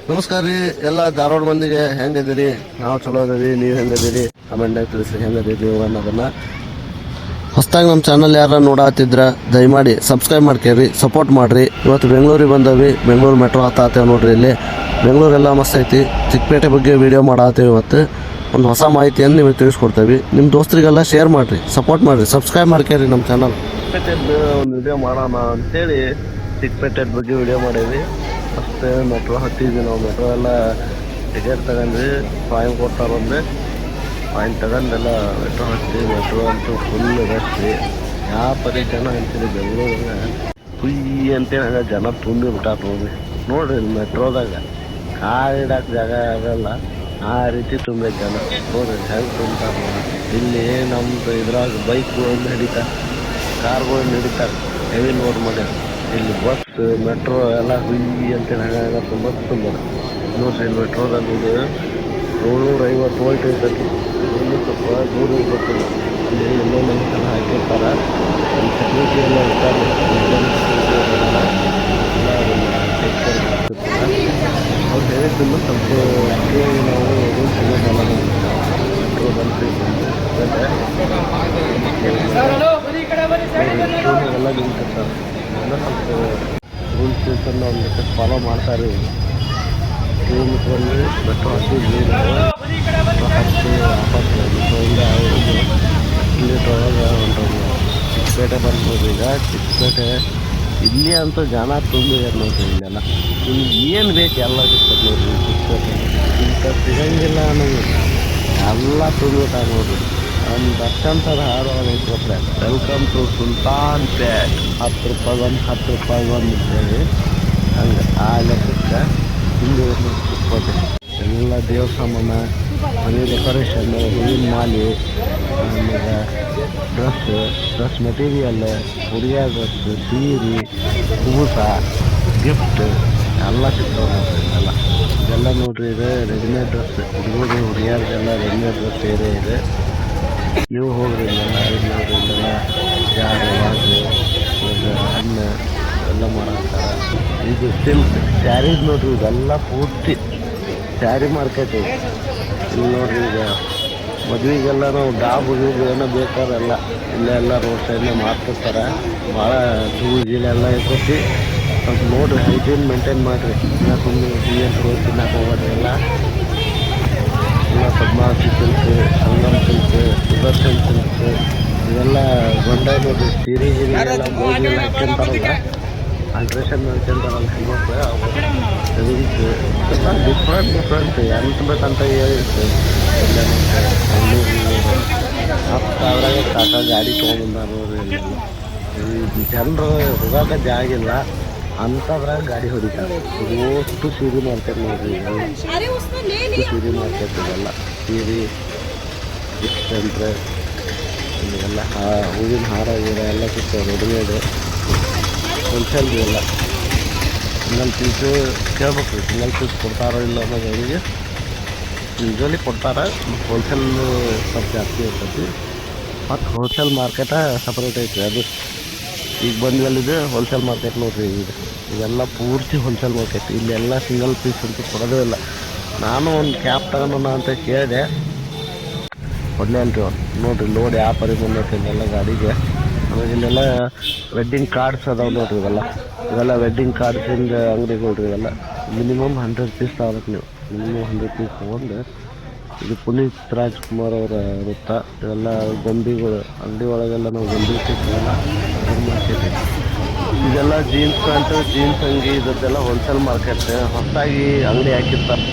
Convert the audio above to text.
ನಮಸ್ಕಾರ ರೀ ಎಲ್ಲ ಧಾರವಾಡ ಮಂದಿಗೆ ಹೆಂಗಿದ್ದೀರಿ? ನಾವು ಚಲೋ ಅದೀವಿ, ನೀವು ಹೆಂಗಿದ್ದೀರಿ? ಕಮೆಂಟ್ನಾಗ ತಿಳಿಸಿ ಹೆಂಗದೀರಿ ನೀವು ಅನ್ನೋದನ್ನು. ಹೊಸದಾಗಿ ನಮ್ಮ ಚಾನಲ್ ಯಾರು ನೋಡತ್ತಿದ್ರೆ ದಯಮಾಡಿ ಸಬ್ಸ್ಕ್ರೈಬ್ ಮಾಡ್ಕೇರಿ, ಸಪೋರ್ಟ್ ಮಾಡಿರಿ. ಇವತ್ತು ಬೆಂಗಳೂರಿಗೆ ಬಂದವಿ, ಬೆಂಗಳೂರು ಮೆಟ್ರೋ ಹತ್ತಾತೇವೆ ನೋಡ್ರಿ. ಇಲ್ಲಿ ಬೆಂಗಳೂರೆಲ್ಲ ಮಸ್ತ್ ಐತಿ. ಚಿಕ್ಕಪೇಟೆ ಬಗ್ಗೆ ವೀಡಿಯೋ ಮಾಡತ್ತೇವೆ. ಇವತ್ತು ಒಂದು ಹೊಸ ಮಾಹಿತಿಯನ್ನು ನಿಮಗೆ ತಿಳಿಸ್ಕೊಡ್ತೇವೆ. ನಿಮ್ಮ ದೋಸ್ತರಿಗೆಲ್ಲ ಶೇರ್ ಮಾಡಿರಿ, ಸಪೋರ್ಟ್ ಮಾಡಿರಿ, ಸಬ್ಸ್ಕ್ರೈಬ್ ಮಾಡ್ಕೇರಿ ನಮ್ಮ ಚಾನಲ್. ಚಿಕ್ಕಪೇಟೆದು ಒಂದು ವಿಡಿಯೋ ಮಾಡೋಣ ಅಂತೇಳಿ ಚಿಕ್ಕಪೇಟೆ ಬಗ್ಗೆ ವಿಡಿಯೋ ಮಾಡೀವಿ. ಫಸ್ಟ್ ಮೆಟ್ರೋ ಹತ್ತಿದ್ವಿ ನಾವು. ಮೆಟ್ರೋ ಎಲ್ಲ ಟಿಕೆಟ್ ತಗೊಂಡ್ವಿ, ಫೈನ್ ಕೊಡ್ತಾರಂದ್ರೆ ಫೈನ್ ತಗೊಂಡೆಲ್ಲ ಮೆಟ್ರೋ ಹತ್ತಿ. ಮೆಟ್ರೋ ಅಂತೂ ಫುಲ್ ರಶ್ ರೀ. ಯಾವ ಪರಿ ಜನ ಅಂತೀರಿ ಬೆಂಗಳೂರಿಗೆ ಕುಯ್ಯಿ ಅಂತೇಳಿ ಜನ ತುಂಬಿ ಬಿಟ್ಟಾರ ನೋಡ್ರಿ. ಮೆಟ್ರೋದಾಗ ಕಾರ್ ಇಡಕ್ಕೆ ಜಾಗ ಆಗಲ್ಲ, ಆ ರೀತಿ ತುಂಬ ಜನ ನೋಡ್ರಿ ಹೆಂಗೆ ತುಂಬ್ತಾರ. ಇಲ್ಲಿ ನಮ್ದು ಇದ್ರಾಗ ಬೈಕ್ಗಳು ನಡೀತಾರೆ, ಕಾರ್ಗಳು ನಡೀತಾರೆ, ಹೆವಿ ಲೋಡ್ ಮಾಡ್ಯಾರ. ಇಲ್ಲಿ ಬಸ್ ಮೆಟ್ರೋ ಎಲ್ಲ ಹುಯ್ಯಿ ಅಂತೇಳಿ ತುಂಬ ನೋಡ್ರಿ. ಮೆಟ್ರೋದಲ್ಲಿ 750 ವೋಲ್ಟ್ ಇರ್ತೈತಿ. ಇಲ್ಲಿ ಸ್ವಲ್ಪ ದೂರ ಇರ್ಬೇಕಿಲ್ಲ. ಅಲ್ಲಿ ಎಲ್ಲೋ ಲೈನ್ಸೆಲ್ಲ ಹಾಕಿರ್ತಾರೆ, ಅಲ್ಲಿ ಸೆಕ್ಯೂರಿಟಿ ಎಲ್ಲ ಇರ್ತಾರೆ. ಅವ್ರು ಹೇಳಿದ್ದನ್ನು ಸ್ವಲ್ಪ ನಾವು ರೂಮ್ ಸಿಗೋದಲ್ಲ. ಮೆಟ್ರೋ ಬಂದು ಎಲ್ಲ ನಿಂತಿರ್ತಾರೆ. ಎಲ್ಲ ಸ್ವಲ್ಪ ರೂಲ್ಸ್ ಗೀಲ್ಸನ್ನು ಒಂದು ಲೆಕ್ಕ ಫಾಲೋ ಮಾಡ್ತಾರೆ. ಕಿಲೋಮೀಟ್ರಲ್ಲಿ ಮೆಟ್ರೋ ಹತ್ತಿದ್ವಿ ನಾವು. ಹತ್ತಿ ವಾಪಸ್ ಮೆಟ್ರೋಯಿಂದ ಕಿಲೋಮೀಟ್ರ್ ಒಳಗೆ ಹೊಂಟೋದು. ಚಿಕ್ಕಪೇಟೆ ಬಂದ್ಬೋದು. ಈಗ ಚಿಕ್ಕಪೇಟೆ ಇಲ್ಲಿ ಅಂತೂ ಜನ ತುಂಬಿದ್ದಾರೆ ನೋಡ್ರಿ. ಇಲ್ಲೆಲ್ಲ ನಿಮ್ಗೆ ಏನು ಬೇಕು ಎಲ್ಲ ಸಿಗ್ತದೆ ನೋಡ್ರಿ. ಚಿಕ್ಕಪೇಟೆ ಇಂಥ ಸಿಗಂಗಿಲ್ಲ ನಮಗೆ, ಎಲ್ಲ ತುಂಬಿಟ್ಟಾಗ ನೋಡ್ರಿ. ಒಂದು ದರ್ಶನದ ಹಾಡೊಳಗೆ ಐತೆ ವೆಲ್ಕಮ್ ಟು ಸುಲ್ತಾನ್ ಪೇಟ್. 10 ರೂಪಾಯಿ ಒಂದು ಅಂತೇಳಿ ಹಂಗೆ ಆ ಲೆಕ್ಕಕ್ಕೆ ಹಿಂದೆ ಚಿಕ್ಕಪೇಟೆ ಎಲ್ಲ ದೇವ್ರ ಸಾಮಾನ, ಮನೆ ಡೆಕೋರೇಷನ್, ಹೂವಿನ ಮಾಲೆ, ಆಮೇಲೆ ಡ್ರೆಸ್ ಮೆಟೀರಿಯಲ್, ಹುಡುಗಿಯರ ಡ್ರೆಸ್, ಸೀರೆ, ಕೂಸ, ಗಿಫ್ಟ್ ಎಲ್ಲ ಸಿಗ್ತಾವೆ ನೋಡ್ರಿ. ಇದೆಲ್ಲ ನೋಡ್ರಿ. ಇದು ರೆಡಿಮೇಡ್ ಡ್ರೆಸ್, ಹುಡುಗರು ಹುಡುಗಿಯರಿಗೆಲ್ಲ ರೆಡಿಮೇಡ್ ಡ್ರೆಸ್ ಬೇರೆ ಇದೆ. ನೀವು ಹೋಗ್ರಿ. ಇಲ್ಲೆಲ್ಲ ಇದು ನೋಡ್ರಿ. ಇಲ್ಲೆಲ್ಲ ಜಾರು ವಾಜು ಹಣ್ಣ ಎಲ್ಲ ಮಾಡಾಕ್ತಾರೆ. ಇದು ಸಿಲ್ಕ್ ಸ್ಯಾರೀಸ್ ನೋಡ್ರಿ. ಇದೆಲ್ಲ ಪೂರ್ತಿ ಸ್ಯಾರಿ ಮಾರ್ಕೆಟ್ ಇದೆ. ಇಲ್ಲಿ ನೋಡ್ರಿ. ಈಗ ಮದುವೆಗೆಲ್ಲ ನಾವು ಡಾಬು ಏನೋ ಬೇಕಾರೆಲ್ಲ ಇಲ್ಲೆಲ್ಲ ರೋಡ್ ಸೈಡ್ನ ಮಾರ್ತಿರ್ತಾರೆ. ಭಾಳ ಗೀಳೆಲ್ಲ ಇರ್ತೈತಿ. ಸ್ವಲ್ಪ ನೋಡ್ರಿ, ಹೈಜೀನ್ ಮೇಂಟೈನ್ ಮಾಡಿರಿ. ಇಲ್ಲ ಸುಮ್ಮನೆ ಸಿಮೆಂಟ್ ರೋಡ್ ತಿನ್ನಕ್ಕೆ ಹೋಗೋದು. ಎಲ್ಲ Padmavati silk, Sangam silk, Sudarshan silk ಇವೆಲ್ಲ ಗೊಂಡ ನೋಡ್ರಿ. ಸೀರೆ ಎಲ್ಲ ಗೋಧಿಯೆಲ್ಲ ಹಾಕ್ಯಂತಾರಲ್ಲ, ಅಲ್ಟ್ರೇಷನ್ ಮಾಡ್ಕೊಂತಾರಲ್ಲ ಹೆಣ್ಮಕ್ಳು, ಅವು ಡಿಫ್ರೆಂಟ್ ಎಂತ ಬೇಕಂತ ಹೇಳಿರುತ್ತೆ. ಎಲ್ಲ ಅದ್ರಾಗೆ ಟಾಟಾ ಗಾಡಿ ತೊಗೊಂಡ್ಬಂದಾರ ನೋಡ್ರಿ. ಈ ಜನರು ಹೋಗಾಕ ಜಾಗಿಲ್ಲ ಅಂಥದ್ರಾಗ ಗಾಡಿ ಹೊಡಿತಾರೆ. ಅಷ್ಟು ಸೀರೆ ಮಾರ್ಕೆಟ್ ನೋಡ್ರಿ. ಸೀರೆ ಮಾರ್ಕೆಟ್ ಇದೆಲ್ಲ ಸೀರೆ ಗಿಫ್ಟ್ ಸೆಂಟ್ರ್. ಇಲ್ಲೆಲ್ಲ ಹೂವಿನ ಹಾರ ಗೀರ ಎಲ್ಲ ಸಿಗ್ತವೆ ರೆಡಿಮೇಡ್ ಹೋಲ್ಸೇಲ್. ಎಲ್ಲ ಸಿಂಗಲ್ ಪೀಸು ಕೇಳ್ಬೇಕು ರೀ. ಸಿಂಗಲ್ ಪೀಸ್ ಕೊಡ್ತಾರೋ ಇಲ್ಲ ಅನ್ನೋದವರಿಗೆ ಯೂಶ್ವಲಿ ಕೊಡ್ತಾರೆ. ಹೋಲ್ಸೇಲ್ ಸ್ವಲ್ಪ ಜಾಸ್ತಿ ಇರ್ತೈತಿ. ಮತ್ತು ಹೋಲ್ಸೇಲ್ ಮಾರ್ಕೆಟ ಸಪ್ರೇಟ್ ಐತಿ. ಅದು ಈಗ ಬಂದ್ಮೇಲಿದೆ ಹೋಲ್ಸೇಲ್ ಮಾರ್ಕೆಟ್ ನೋಡ್ರಿ. ಇದೆಲ್ಲ ಪೂರ್ತಿ ಹೋಲ್ಸೇಲ್ ಮಾರ್ಕೆಟ್. ಇಲ್ಲೆಲ್ಲ ಸಿಂಗಲ್ ಪೀಸ್ ಅಂತೂ ಕೊಡೋದೇ ಇಲ್ಲ. ನಾನು ಒಂದು ಕ್ಯಾಬ್ ತಗೋಣ ಅಂತ ಕೇಳಿದೆ, ಒಳ್ಳೆ ಅಲ್ರಿ ನೋಡ್ರಿ. ಲೋಡ್ ಯಾವ ಪರಿ ಬಂದೈತೆ ಇಲ್ಲೆಲ್ಲ ಗಾಡಿಗೆ. ಆಮೇಲೆ ಇಲ್ಲೆಲ್ಲ ವೆಡ್ಡಿಂಗ್ ಕಾರ್ಡ್ಸ್ ಅದಾವೆ ನೋಡ್ರಿ. ಇವೆಲ್ಲ ವೆಡ್ಡಿಂಗ್ ಕಾರ್ಡ್ಸಿಂದ ಅಂಗಡಿಗಳ್ರಿ. ಇವೆಲ್ಲ ಮಿನಿಮಮ್ 100 ಪೀಸ್ ತಗೋಬೇಕು ನೀವು. ಮಿನಿಮಮ್ 100 ಪೀಸ್ ತೊಗೊಂಡು. ಇದು ಪುನೀತ್ ರಾಜ್ಕುಮಾರ್ ಅವರ ವೃತ್ತ. ಇವೆಲ್ಲ ಗೊಂಬಿಗಳು ಅಂಗಡಿ ಒಳಗೆಲ್ಲ ನಾವು ಗೊಂಬಿ ಸಿಗ್ತೀವಲ್ಲ ಮಾರ್ಕೆಟ್. ಇದೆಲ್ಲ ಜೀನ್ಸ್ ಪ್ಯಾಂಟು, ಜೀನ್ಸ್ ಅಂಗಿ ಇದರದ್ದೆಲ್ಲ ಹೋಲ್ಸೇಲ್ ಮಾರ್ಕೆಟ್. ಹೊಸದಾಗಿ ಅಂಗಡಿ ಹಾಕಿರ್ತಾರೆ.